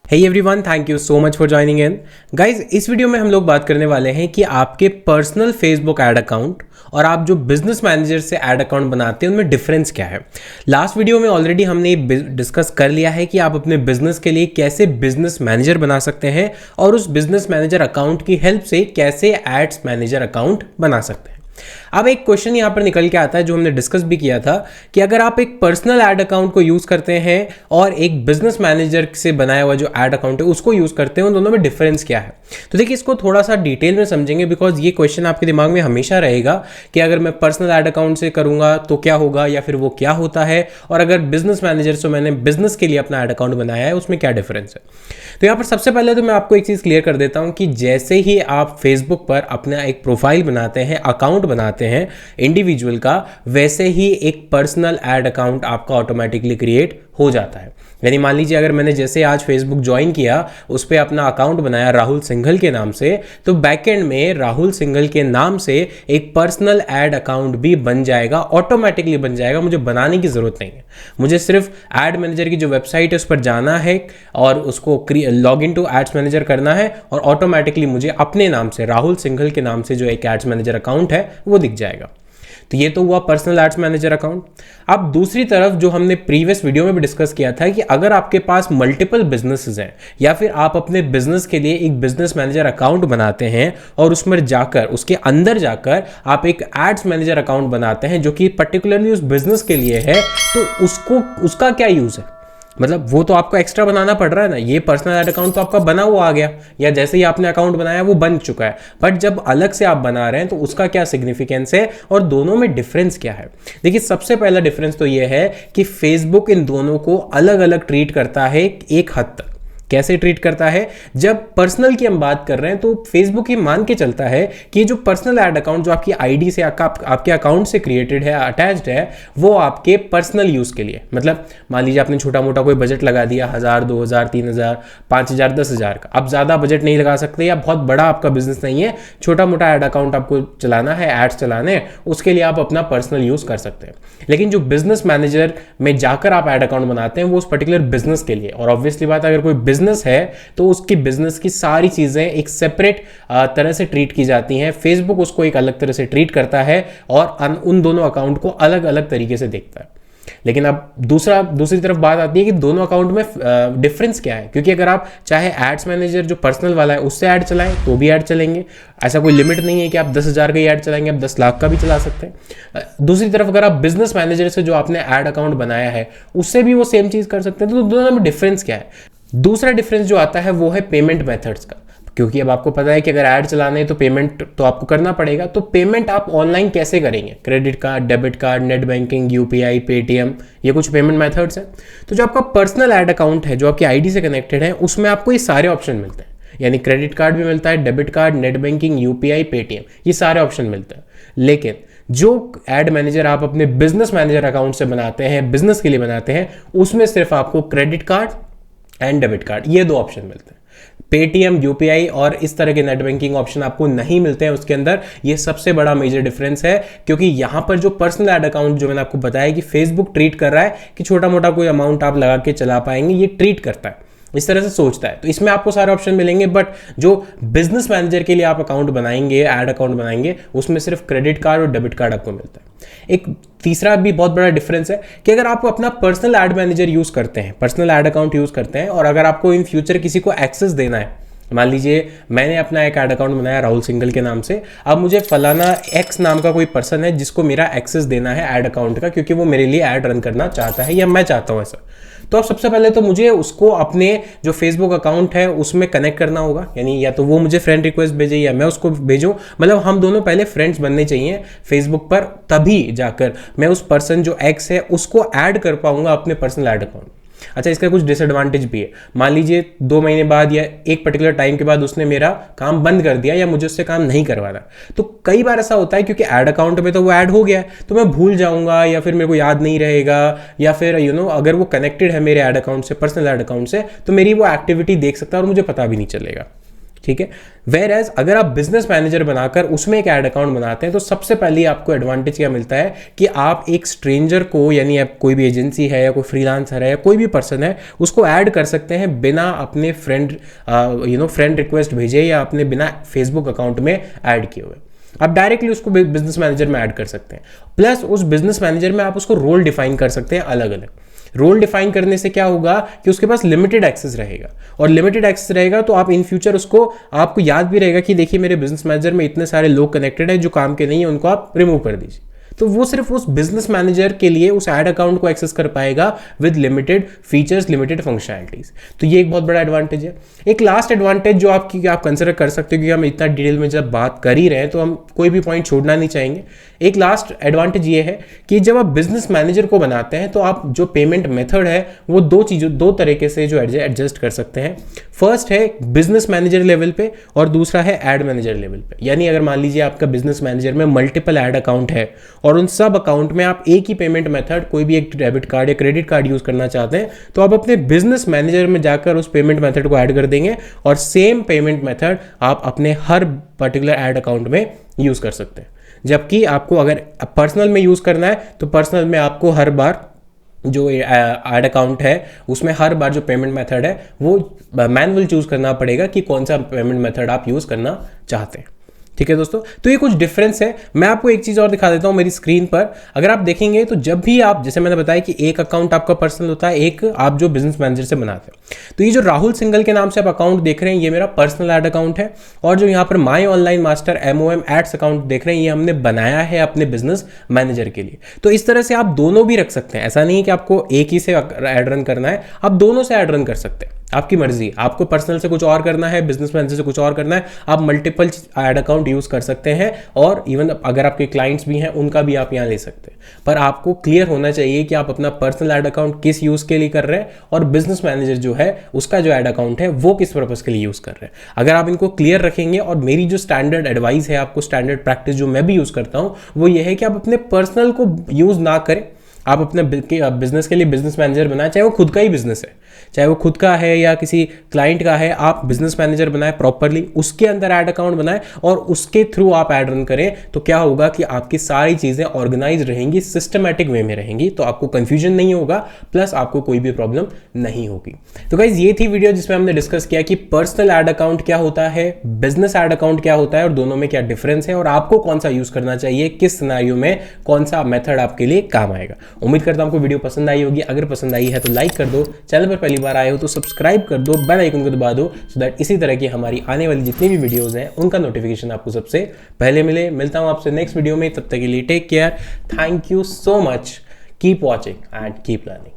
Hey everyone, thank you so much for joining in. Guys, इस video में हम लोग बात करने वाले हैं कि आपके पर्सनल फेसबुक ऐड अकाउंट और आप जो बिजनेस मैनेजर से ऐड अकाउंट बनाते हैं उनमें डिफरेंस क्या है। लास्ट वीडियो में ऑलरेडी हमने डिस्कस कर लिया है कि आप अपने बिजनेस के लिए कैसे बिजनेस मैनेजर बना सकते हैं और उस बिजनेस मैनेजर अकाउंट की हेल्प से कैसे एड्स मैनेजर अकाउंट बना सकते हैं। अब एक क्वेश्चन यहाँ पर निकल के आता है जो हमने डिस्कस भी किया था कि अगर आप एक पर्सनल ऐड अकाउंट को यूज करते हैं और एक बिजनेस मैनेजर से बनाया हुआ जो ऐड अकाउंट है उसको यूज करते हैं, उन दोनों में डिफरेंस क्या है। तो देखिए, इसको थोड़ा सा डिटेल में समझेंगे बिकॉज ये क्वेश्चन आपके दिमाग में हमेशा रहेगा कि अगर मैं पर्सनल ऐड अकाउंट से करूंगा तो क्या होगा या फिर वो क्या होता है, और अगर बिजनेस मैनेजर से मैंने बिजनेस के लिए अपना ऐड अकाउंट बनाया है उसमें क्या डिफरेंस है। तो यहाँ पर सबसे पहले तो मैं आपको एक चीज क्लियर कर देता हूं कि जैसे ही आप फेसबुक पर अपना एक प्रोफाइल बनाते हैं, अकाउंट बनाते हैं इंडिविजुअल का, वैसे ही एक पर्सनल ऐड अकाउंट आपका ऑटोमेटिकली क्रिएट हो जाता है। यानी मान लीजिए अगर मैंने जैसे आज फेसबुक ज्वाइन किया, उस पर अपना अकाउंट बनाया राहुल सिंघल के नाम से, तो बैकएंड में राहुल सिंघल के नाम से एक पर्सनल ऐड अकाउंट भी बन जाएगा, ऑटोमेटिकली बन जाएगा। मुझे बनाने की जरूरत नहीं है, मुझे सिर्फ एड मैनेजर की जो वेबसाइट है उस पर जाना है और उसको log in to ads manager करना है और ऑटोमेटिकली मुझे अपने नाम से, राहुल सिंघल के नाम से जो एक एड्स मैनेजर अकाउंट है वो दिख जाएगा। तो ये तो हुआ पर्सनल एड्स मैनेजर अकाउंट। अब दूसरी तरफ जो हमने प्रीवियस वीडियो में भी डिस्कस किया था कि अगर आपके पास मल्टीपल बिजनेसेस हैं या फिर आप अपने बिजनेस के लिए एक बिजनेस मैनेजर अकाउंट बनाते हैं और उसमें जाकर, उसके अंदर जाकर आप एक एड्स मैनेजर अकाउंट बनाते हैं जो कि पर्टिकुलरली उस बिजनेस के लिए है, तो उसका क्या यूज है। मतलब वो तो आपको एक्स्ट्रा बनाना पड़ रहा है ना। ये पर्सनल ऐड अकाउंट तो आपका बना हुआ आ गया, या जैसे ही आपने अकाउंट बनाया वो बन चुका है, बट जब अलग से आप बना रहे हैं तो उसका क्या सिग्निफिकेंस है और दोनों में डिफरेंस क्या है। देखिए, सबसे पहला डिफरेंस तो ये है कि फेसबुक इन दोनों को अलग अलग ट्रीट करता है एक हद तक। कैसे ट्रीट करता है? जब पर्सनल की हम बात कर रहे हैं तो फेसबुक ये मान के चलता है कि जो पर्सनल ऐड अकाउंट जो आपकी आईडी से आपके अकाउंट से क्रिएटेड है, अटैच्ड है, वो आपके पर्सनल यूज के लिए, मतलब मान लीजिए आपने छोटा मोटा कोई बजट लगा दिया 1000, 2000, 3000, 5000, 10,000 का। अब ज्यादा बजट नहीं लगा सकते या बहुत बड़ा आपका बिजनेस नहीं है, छोटा मोटा ऐड अकाउंट आपको चलाना है, एड्स चलाने हैं, उसके लिए आप अपना पर्सनल यूज कर सकते हैं। लेकिन जो बिजनेस मैनेजर में जाकर आप ऐड अकाउंट बनाते हैं वो उस पर्टिकुलर बिजनेस के लिए, और ऑब्वियसली बात अगर कोई बिजनेस है तो उसकी बिजनेस की सारी चीजें एक सेपरेट तरह से ट्रीट की जाती हैं। फेसबुक उसको एक अलग तरह से ट्रीट करता है और उन दोनों अकाउंट को अलग अलग तरीके से देखता है। लेकिन अब दूसरी तरफ बात आती है कि दोनों अकाउंट में डिफरेंस क्या है, क्योंकि अगर आप चाहे एड्स मैनेजर जो पर्सनल वाला है उससे ऐड चलाएं तो भी ऐड चलेंगे। ऐसा कोई लिमिट नहीं है कि आप 10,000 का ही ऐड चलाएंगे, आप 10 लाख का भी चला सकते हैं। दूसरी तरफ अगर आप बिजनेस मैनेजर से जो आपने ऐड अकाउंट बनाया है उससे भी वो सेम चीज कर सकते हैं। तो दोनों में डिफरेंस क्या है? दूसरा डिफरेंस जो आता है वो है पेमेंट मेथड्स का, क्योंकि अब आपको पता है कि अगर ऐड चलाने है तो पेमेंट तो आपको करना पड़ेगा। तो पेमेंट आप ऑनलाइन कैसे करेंगे? Credit card, debit card, net banking, UPI, Paytm, ये कुछ पेमेंट मेथड्स हैं। तो जो आपका पर्सनल ऐड अकाउंट है जो आपकी आईडी से कनेक्टेड है उसमें आपको ये सारे ऑप्शन मिलते हैं, यानी क्रेडिट कार्ड भी मिलता है, debit card, net banking, UPI, Paytm, ये सारे ऑप्शन मिलते हैं। लेकिन जो एड मैनेजर आप अपने बिजनेस मैनेजर अकाउंट से बनाते हैं, बिजनेस के लिए बनाते हैं, उसमें सिर्फ आपको credit card and debit card, ये दो ऑप्शन मिलते हैं। पेटीएम, यूपीआई और इस तरह के नेट बैंकिंग ऑप्शन आपको नहीं मिलते हैं उसके अंदर। ये सबसे बड़ा मेजर डिफरेंस है, क्योंकि यहां पर जो पर्सनल ऐड अकाउंट जो मैंने आपको बताया कि फेसबुक ट्रीट कर रहा है कि छोटा मोटा कोई अमाउंट आप लगा के चला पाएंगे, ये ट्रीट करता है, इस तरह से सोचता है। तो इसमें आपको सारे ऑप्शन मिलेंगे, बट जो बिजनेस मैनेजर के लिए आप अकाउंट बनाएंगे, ऐड अकाउंट बनाएंगे, उसमें सिर्फ क्रेडिट कार्ड और डेबिट कार्ड आपको मिलता है। एक तीसरा भी बहुत बड़ा डिफरेंस है कि अगर आप अपना पर्सनल ऐड मैनेजर यूज करते हैं, पर्सनल ऐड अकाउंट यूज करते हैं, और अगर आपको इन फ्यूचर किसी को एक्सेस देना है, मान लीजिए मैंने अपना एक ऐड अकाउंट बनाया राहुल सिंघल के नाम से, अब मुझे फलाना एक्स नाम का कोई पर्सन है जिसको मेरा एक्सेस देना है ऐड अकाउंट का, क्योंकि वो मेरे लिए ऐड रन करना चाहता है या मैं चाहता हूं ऐसा। तो अब सबसे पहले तो मुझे उसको अपने जो फेसबुक अकाउंट है उसमें कनेक्ट करना होगा, यानी या तो वो मुझे फ्रेंड रिक्वेस्ट भेजे या मैं उसको भेजूं, मतलब हम दोनों पहले फ्रेंड्स बनने चाहिए फेसबुक पर, तभी जाकर मैं उस पर्सन जो एक्स है उसको ऐड कर पाऊंगा अपने पर्सनल ऐड अकाउंट। अच्छा, इसका कुछ डिसएडवांटेज भी है। मान लीजिए 2 महीने बाद या एक पर्टिकुलर टाइम के बाद उसने मेरा काम बंद कर दिया या मुझे उससे काम नहीं करवाना, तो कई बार ऐसा होता है क्योंकि ऐड अकाउंट में तो वो ऐड हो गया है तो मैं भूल जाऊंगा या फिर मेरे को याद नहीं रहेगा, या फिर अगर वो कनेक्टेड है मेरे ऐड अकाउंट से, पर्सनल ऐड अकाउंट से, तो मेरी वो एक्टिविटी देख सकता है और मुझे पता भी नहीं चलेगा। ठीक है। वेयर एज अगर आप बिजनेस मैनेजर बनाकर उसमें एक ऐड अकाउंट बनाते हैं तो सबसे पहले आपको एडवांटेज क्या मिलता है कि आप एक स्ट्रेंजर को, यानी आप कोई भी एजेंसी है या कोई फ्रीलांसर है या कोई भी पर्सन है, उसको ऐड कर सकते हैं बिना अपने फ्रेंड रिक्वेस्ट भेजे या अपने बिना फेसबुक अकाउंट में ऐड किए हुए। आप डायरेक्टली उसको बिजनेस मैनेजर में ऐड कर सकते हैं। प्लस उस बिजनेस मैनेजर में आप उसको रोल डिफाइन कर सकते हैं अलग अलग। रोल डिफाइन करने से क्या होगा कि उसके पास लिमिटेड एक्सेस रहेगा, और लिमिटेड एक्सेस रहेगा तो आप इन फ्यूचर उसको, आपको याद भी रहेगा कि देखिए मेरे बिजनेस मैनेजर में इतने सारे लोग कनेक्टेड हैं जो काम के नहीं है, उनको आप रिमूव कर दीजिए। तो वो सिर्फ उस बिजनेस मैनेजर के लिए उस ऐड अकाउंट को एक्सेस कर पाएगा with limited features, limited functionalities. तो ये एक बहुत बड़ा एडवांटेज है। एक लास्ट एडवांटेज जो आप कंसिडर कर सकते हो, क्योंकि हम इतना डिटेल में जब बात कर ही रहे हैं तो हम कोई भी पॉइंट छोड़ना नहीं चाहेंगे। एक लास्ट एडवांटेज ये है कि जब आप बिजनेस मैनेजर को बनाते हैं तो आप जो पेमेंट मेथड है वो दो तरीके से जो एडजस्ट कर सकते हैं। फर्स्ट है बिजनेस मैनेजर लेवल पे और दूसरा है एड मैनेजर लेवल पे। यानी अगर मान लीजिए आपका बिजनेस मैनेजर में मल्टीपल एड अकाउंट है और उन सब अकाउंट में आप एक ही पेमेंट मेथड, कोई भी एक डेबिट कार्ड या क्रेडिट कार्ड यूज करना चाहते हैं, तो आप अपने बिजनेस मैनेजर में जाकर उस पेमेंट मेथड को ऐड कर देंगे और सेम पेमेंट मेथड आप अपने हर पर्टिकुलर एड अकाउंट में यूज कर सकते हैं। जबकि आपको अगर पर्सनल में यूज करना है तो पर्सनल में आपको हर बार जो ऐड अकाउंट है उसमें हर बार जो पेमेंट मेथड है वो मैनुअल चूज करना पड़ेगा कि कौन सा पेमेंट मेथड आप यूज करना चाहते हैं। ठीक है दोस्तों, तो ये कुछ डिफरेंस है। मैं आपको एक चीज़ और दिखा देता हूँ मेरी स्क्रीन पर। अगर आप देखेंगे तो जब भी आप, जैसे मैंने बताया कि एक अकाउंट आपका पर्सनल होता है, एक आप जो बिजनेस मैनेजर से बनाते हैं। तो ये जो राहुल सिंघल के नाम से आप अकाउंट देख रहे हैं ये मेरा पर्सनल ऐड अकाउंट है, और जो यहाँ पर my online master MOM ads account देख रहे हैं ये हमने बनाया है अपने बिजनेस मैनेजर के लिए। तो इस तरह से आप दोनों भी रख सकते हैं। ऐसा नहीं है कि आपको एक ही से ऐड रन करना है, आप दोनों से ऐड रन कर सकते हैं, आपकी मर्जी। आपको पर्सनल से कुछ और करना है, बिजनेस मैनेजर से कुछ और करना है, आप मल्टीपल ऐड अकाउंट यूज कर सकते हैं, और इवन अगर आपके क्लाइंट्स भी हैं उनका भी आप यहाँ ले सकते हैं। पर आपको क्लियर होना चाहिए कि आप अपना पर्सनल ऐड अकाउंट किस यूज के लिए कर रहे हैं और बिजनेस मैनेजर जो है उसका जो ऐड अकाउंट है वो किस पर्पस के लिए यूज कर रहे हैं। अगर आप इनको क्लियर रखेंगे, और मेरी जो स्टैंडर्ड एडवाइस है आपको, स्टैंडर्ड प्रैक्टिस जो मैं भी यूज करता हूँ वो ये है कि आप अपने पर्सनल को यूज ना करें। आप अपने बिजनेस के लिए बिजनेस मैनेजर बनाए, चाहे वो खुद का ही बिजनेस है, चाहे वो खुद का है या किसी क्लाइंट का है, आप बिजनेस मैनेजर बनाए प्रॉपरली, उसके अंदर ऐड अकाउंट बनाए और उसके थ्रू आप ऐड रन करें। तो क्या होगा कि आपकी सारी चीजें ऑर्गेनाइज रहेंगी, सिस्टमैटिक वे में रहेंगी, तो आपको कंफ्यूजन नहीं होगा, प्लस आपको कोई भी प्रॉब्लम नहीं होगी। तो गाइज ये थी वीडियो जिसमें हमने डिस्कस किया कि पर्सनल ऐड अकाउंट क्या होता है, बिजनेस ऐड अकाउंट क्या होता है, और दोनों में क्या डिफरेंस है, और आपको कौन सा यूज करना चाहिए, किस सिनेरियो में कौन सा मेथड आपके लिए काम आएगा। उम्मीद करता हूं आपको वीडियो पसंद आई होगी। अगर पसंद आई है तो लाइक कर दो, चैनल पर पहली बार आए हो तो सब्सक्राइब कर दो, बेल आइकन को दबा दो, सो दैट इसी तरह की हमारी आने वाली जितनी भी वीडियोस हैं उनका नोटिफिकेशन आपको सबसे पहले मिले। मिलता हूं आपसे नेक्स्ट वीडियो में, तब तक के लिए take care, thank you so much, keep watching and keep learning.